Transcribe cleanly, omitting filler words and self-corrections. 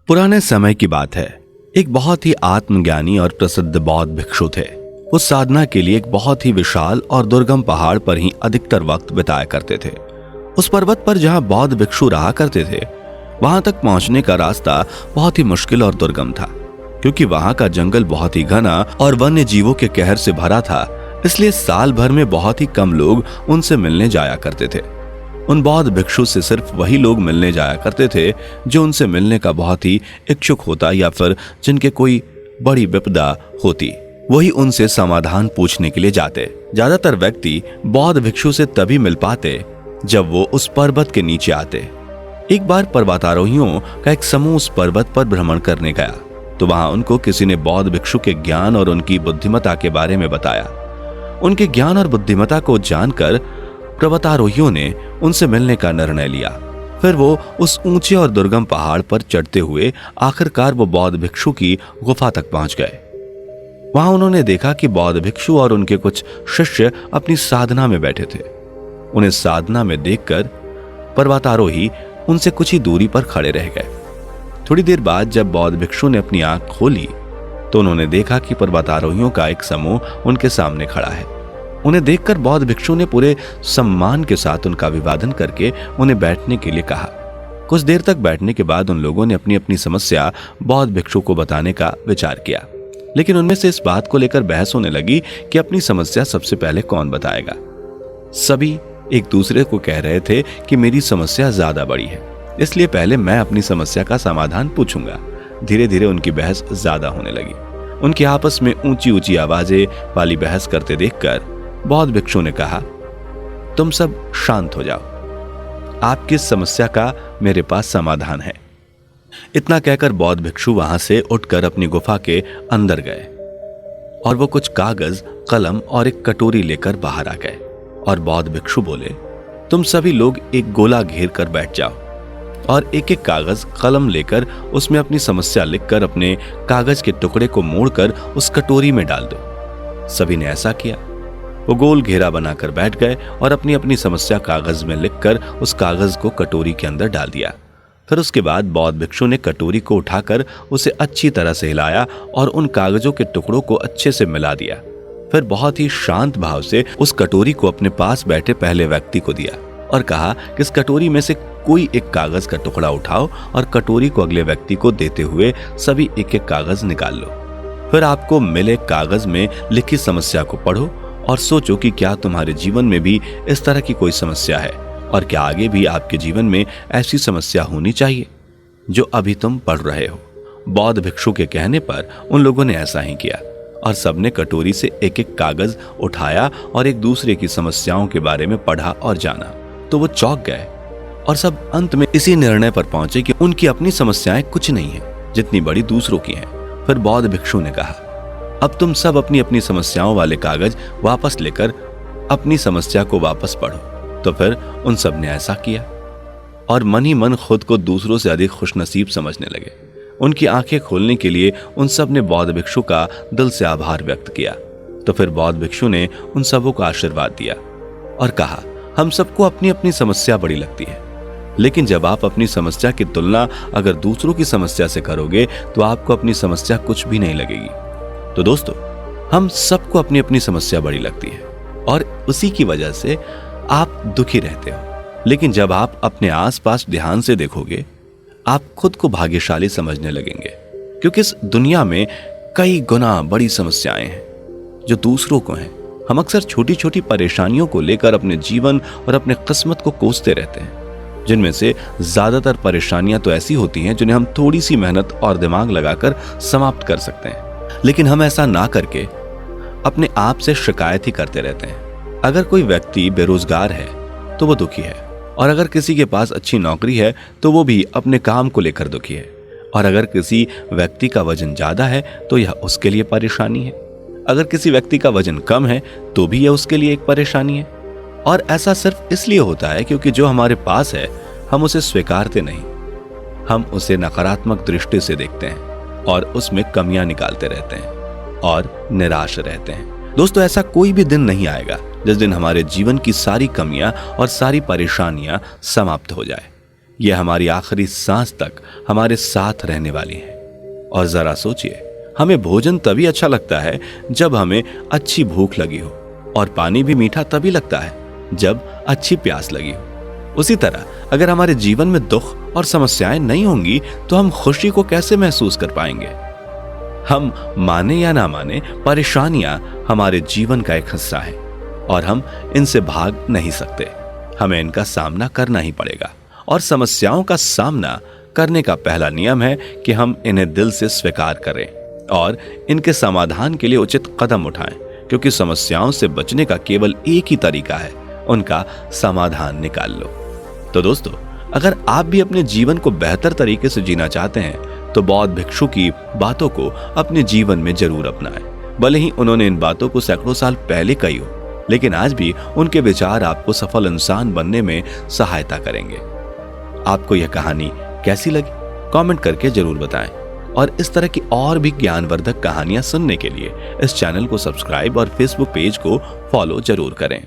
पुराने समय की बात है। एक बहुत ही आत्मज्ञानी और प्रसिद्ध बौद्ध भिक्षु थे। वो साधना के लिए एक बहुत ही विशाल और दुर्गम पहाड़ पर ही अधिकतर वक्त बिताया करते थे। उस पर्वत पर जहां बौद्ध भिक्षु रहा करते थे, वहां तक पहुंचने का रास्ता बहुत ही मुश्किल और दुर्गम था, क्योंकि वहां का जंगल बहुत ही घना और वन्य जीवों के कहर से भरा था। इसलिए साल भर में बहुत ही कम लोग उनसे मिलने जाया करते थे। उन बौद्ध भिक्षु से सिर्फ वही लोग मिलने जाया करते थे जो उनसे मिलने का बहुत ही इच्छुक होता, या फिर जिनके कोई बड़ी विपदा होती, वही उनसे समाधान पूछने के लिए जाते। ज्यादातर व्यक्ति बौद्ध भिक्षु से तभी मिल पाते जब वो उस पर्वत के नीचे आते। एक बार पर्वतारोहियों का एक समूह उस पर्वत पर भ्रमण करने गया, तो वहां उनको किसी ने बौद्ध भिक्षु के ज्ञान और उनकी बुद्धिमत्ता के बारे में बताया। उनके ज्ञान और बुद्धिमत्ता को जानकर पर्वतारोहियों ने उनसे मिलने का निर्णय लिया। फिर वो उस ऊंचे और दुर्गम पहाड़ पर चढ़ते हुए आखिरकार वो बौद्ध भिक्षु की गुफा तक पहुंच गए। वहां उन्होंने देखा कि बौद्ध भिक्षु और उनके कुछ शिष्य अपनी साधना में बैठे थे। उन्हें साधना में देखकर पर्वतारोही उनसे कुछ ही दूरी पर खड़े रह गए। थोड़ी देर बाद जब बौद्ध भिक्षु ने अपनी आंख खोली तो उन्होंने देखा कि पर्वतारोहियों का एक समूह उनके सामने खड़ा है। उन्हें देखकर बौद्ध भिक्षु ने पूरे सम्मान के साथ उनका अभिवादन करके उन्हें बैठने के लिए कहा। कुछ देर तक बैठने के बाद उन लोगों ने अपनी अपनी समस्या बौद्ध भिक्षु को बताने का विचार किया, लेकिन उनमें से इस बात को लेकर बहस होने लगी कि अपनी समस्या सबसे पहले कौन बताएगा। सभी एक दूसरे को कह रहे थे कि मेरी समस्या ज्यादा बड़ी है, इसलिए पहले मैं अपनी समस्या का समाधान पूछूंगा। धीरे धीरे उनकी बहस ज्यादा होने लगी। उनकी आपस में ऊंची ऊंची आवाजें वाली बहस करते देखकर बौद्ध भिक्षु ने कहा, तुम सब शांत हो जाओ, आपकी समस्या का मेरे पास समाधान है। इतना कहकर बौद्ध भिक्षु वहां से उठकर अपनी गुफा के अंदर गए और वो कुछ कागज, कलम और एक कटोरी लेकर बाहर आ गए और बौद्ध भिक्षु बोले, तुम सभी लोग एक गोला घेर कर बैठ जाओ और एक एक कागज, कलम लेकर उसमें अपनी समस्या लिखकर अपने कागज के टुकड़े को मोड़कर उस कटोरी में डाल दो। सभी ने ऐसा किया। वो गोल घेरा बनाकर बैठ गए और अपनी अपनी समस्या कागज में लिखकर उस कागज को कटोरी के अंदर डाल दिया। फिर उसके बाद बौद्ध भिक्षु ने कटोरी को उठाकर उसे अच्छी तरह से हिलाया और उन कागजों के टुकड़ों को अच्छे से मिला दिया। फिर बहुत ही शांत भाव से उस कटोरी को अपने पास बैठे पहले व्यक्ति को दिया और कहा कि इस कटोरी में से कोई एक कागज का टुकड़ा उठाओ और कटोरी को अगले व्यक्ति को देते हुए सभी एक एक कागज निकाल लो। फिर आपको मिले कागज में लिखी समस्या को पढ़ो और सोचो कि क्या तुम्हारे जीवन में भी इस तरह की कोई समस्या है और क्या आगे भी आपके जीवन में ऐसी समस्या होनी चाहिए जो अभी तुम पढ़ रहे हो। बौद्ध भिक्षु के कहने पर उन लोगों ने ऐसा ही किया और सबने कटोरी से एक एक कागज उठाया और एक दूसरे की समस्याओं के बारे में पढ़ा और जाना। तो वो चौंक गए और सब अंत में इसी निर्णय पर पहुंचे कि उनकी अपनी समस्याएं कुछ नहीं है जितनी बड़ी दूसरों की हैं। फिर बौद्ध भिक्षु ने कहा, अब तुम सब अपनी अपनी समस्याओं वाले कागज वापस लेकर अपनी समस्या को वापस पढ़ो। तो फिर उन सब ने ऐसा किया और मन ही मन खुद को दूसरों से अधिक खुशनसीब समझने लगे। उनकी आंखें खोलने के लिए उन सब ने बौद्ध भिक्षु का दिल से आभार व्यक्त किया। तो फिर बौद्ध भिक्षु ने उन सबों को आशीर्वाद दिया और कहा, हम सबको अपनी अपनी समस्या बड़ी लगती है, लेकिन जब आप अपनी समस्या की तुलना अगर दूसरों की समस्या से करोगे तो आपको अपनी समस्या कुछ भी नहीं लगेगी। तो दोस्तों, हम सबको अपनी अपनी समस्या बड़ी लगती है और उसी की वजह से आप दुखी रहते हो। लेकिन जब आप अपने आसपास ध्यान से देखोगे, आप खुद को भाग्यशाली समझने लगेंगे, क्योंकि इस दुनिया में कई गुना बड़ी समस्याएं हैं जो दूसरों को हैं। हम अक्सर छोटी छोटी परेशानियों को लेकर अपने जीवन और अपने किस्मत को कोसते रहते हैं, जिनमें से ज्यादातर परेशानियां तो ऐसी होती हैं जिन्हें हम थोड़ी सी मेहनत और दिमाग लगाकर समाप्त कर सकते हैं। लेकिन हम ऐसा ना करके अपने आप से शिकायत ही करते रहते हैं। अगर कोई व्यक्ति बेरोजगार है तो वो दुखी है, और अगर किसी के पास अच्छी नौकरी है तो वो भी अपने काम को लेकर दुखी है, और अगर किसी व्यक्ति का वजन ज्यादा है तो यह उसके लिए परेशानी है, अगर किसी व्यक्ति का वजन कम है तो भी यह उसके लिए एक परेशानी है। और ऐसा सिर्फ इसलिए होता है क्योंकि जो हमारे पास है हम उसे स्वीकारते नहीं, हम उसे नकारात्मक दृष्टि से देखते हैं और उसमें कमियां निकालते रहते हैं और निराश रहते हैं। दोस्तों, ऐसा कोई भी दिन नहीं आएगा जिस दिन हमारे जीवन की सारी कमियां और सारी परेशानियां समाप्त हो जाए। ये हमारी आखिरी सांस तक हमारे साथ रहने वाली हैं। और जरा सोचिए, हमें भोजन तभी अच्छा लगता है जब हमें अच्छी भूख लगी हो, और पानी भी मीठा तभी लगता है जब अच्छी प्यास लगी हो। उसी तरह अगर हमारे जीवन में दुख और समस्याएं नहीं होंगी तो हम खुशी को कैसे महसूस कर पाएंगे। हम माने या ना माने, परेशानियां हमारे जीवन का एक हिस्सा है और हम इनसे भाग नहीं सकते। हमें इनका सामना करना ही पड़ेगा, और समस्याओं का सामना करने का पहला नियम है कि हम इन्हें दिल से स्वीकार करें और इनके समाधान के लिए उचित कदम उठाएं, क्योंकि समस्याओं से बचने का केवल एक ही तरीका है, उनका समाधान निकाल लो। तो दोस्तों, अगर आप भी अपने जीवन को बेहतर तरीके से जीना चाहते हैं तो बौद्ध भिक्षु की बातों को अपने जीवन में जरूर अपनाएं। भले ही उन्होंने इन बातों को सैकड़ों साल पहले कही हो, लेकिन आज भी उनके विचार आपको सफल इंसान बनने में सहायता करेंगे। आपको यह कहानी कैसी लगी, कमेंट करके जरूर बताएं, और इस तरह की और भी ज्ञानवर्धक कहानियां सुनने के लिए इस चैनल को सब्सक्राइब और फेसबुक पेज को फॉलो जरूर करें।